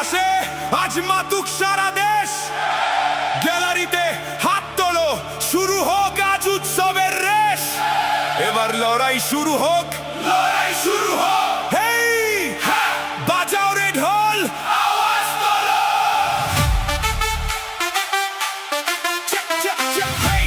ইতিহাসে আজ মাতুক সারা দেশ। গ্যালারিতে হাত তোলো, শুরু হোক আজ উৎসবের রেশ। এবার লড়াই শুরু হোক, লড়াই শুরু হোক। হেই বাজাও রে ঢোল, আওয়াজ তোলো। চেক চেক চেক হেই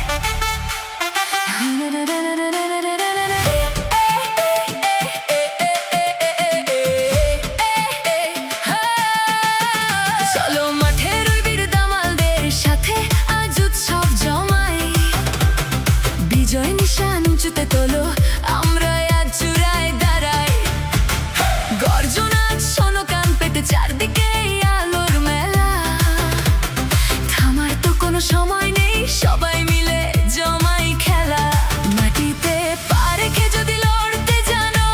চলো মাঠের ওই বীর দামালদের সাথে আজ উৎসব জমাই। বিজয় নিশান উঁচুতে তোলো, আমরা আজ চূড়ায় দাঁড়াই। গর্জন আজ শোনো কান পেতে, চারদিকে আলোর মেলা। থামার তো কোনো সময় নেই, সবাই মিলে জমাই খেলা। মাটিতে পা রেখে যদি লড়তে জানো,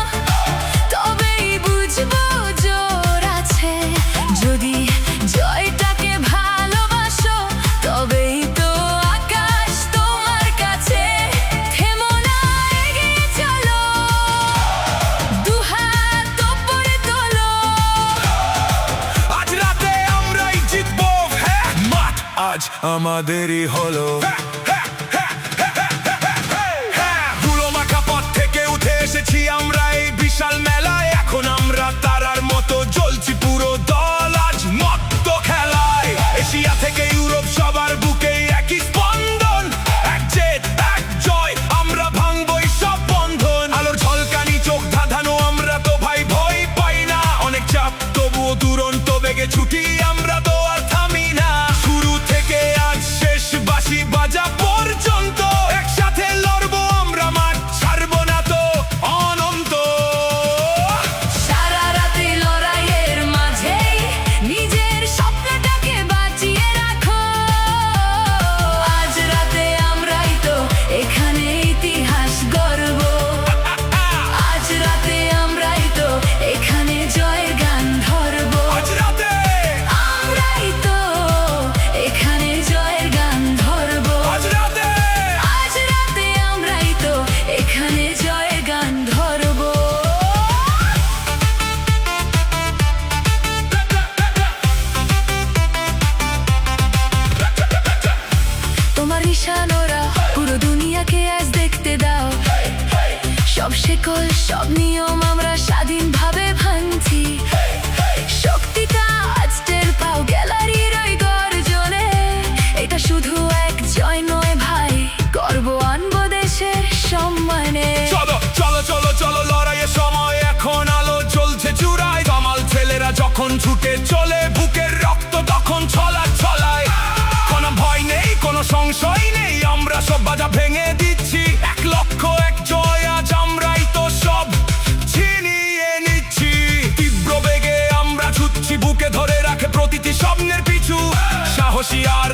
তবেই বুঝবো জোর আছে। যদি জয়টাকে ভালোবাসো, তবেই তো আকাশ তোমার কাছে। থেমো না, এগিয়ে চলো, দুহাত ওপরে তোলো। আজ রাতে আমরাই জিতবো। হ্যাঁ মাঠ আজ আমাদেরই হলো। ধুলো মাখা পথ থেকে উঠে এসেছি আমরা এই বিশাল মেলায়। এখন আমরা তারার মতো জ্বলছি, পুরো দল আজ মত্ত খেলায়। এশিয়া থেকে ইউরোপ সবার বুকে একই স্পন্দন। এক জেদ এক জয়, আমরা ভাঙবই সব বন্ধন। আলোর ঝলকানি চোখ ধাঁধানো, আমরা তো ভাই ভয় পাই না। অনেক চাপ তবুও দুরন্ত বেগে ছুটি, আমরা তো আর থামি না। শুরু থেকে আজ শেষ বাঁশি বাজা পর্যন্ত একসাথে লড়বো আমরা, মাঠ ছাড়বো না তো অনন্ত। সারা রাতে লড়াইয়ের মাঝেই নিজের স্বপ্নটাকে বাঁচিয়ে রাখো। আজ রাতে আমরাই তো এখানে ইতিহাস গড়ব। আজ রাতে আমরাই তো এখানে জয়ের গান ধরব। আজ রাতে আমরাই তো এখানে জয়ের গান ধরব। আজ রাতে আজ রাতে আমরাই তো এখানে জয়ের গান ধরব। তোমার ইশারারা পুরো দুনিয়াকে আজ দেখতে দাও। সব শেকল সব নিয়ম আমরা স্বাধীনভাবে ভাঙছি। শক্তিটা আজ টের পাও গ্যালারির ওই গর্জনে। এটা শুধু এক জয় নয় ভাই, গর্ব আনবো দেশের সম্মানে। চলো চলো চলো চলো, লড়াইয়ের সময় এখন। আলো জ্বলছে চূড়ায়, কামাল ছেলেরা যখন ছুটে চলে, বুকের রক্ত তখন ছলায়। কোনো ভয় নেই, কোনো সংশয় নেই, আমরা সব বাজা ভেঙে দিচ্ছি। এক লক্ষ্য এক জয়, আজ আমরাই তো সব ছিনিয়ে নিচ্ছি। তীব্র বেগে আমরা ছুটছি, বুকে ধরে রাখে প্রতিটি স্বপ্নের পিছু। সাহসী আর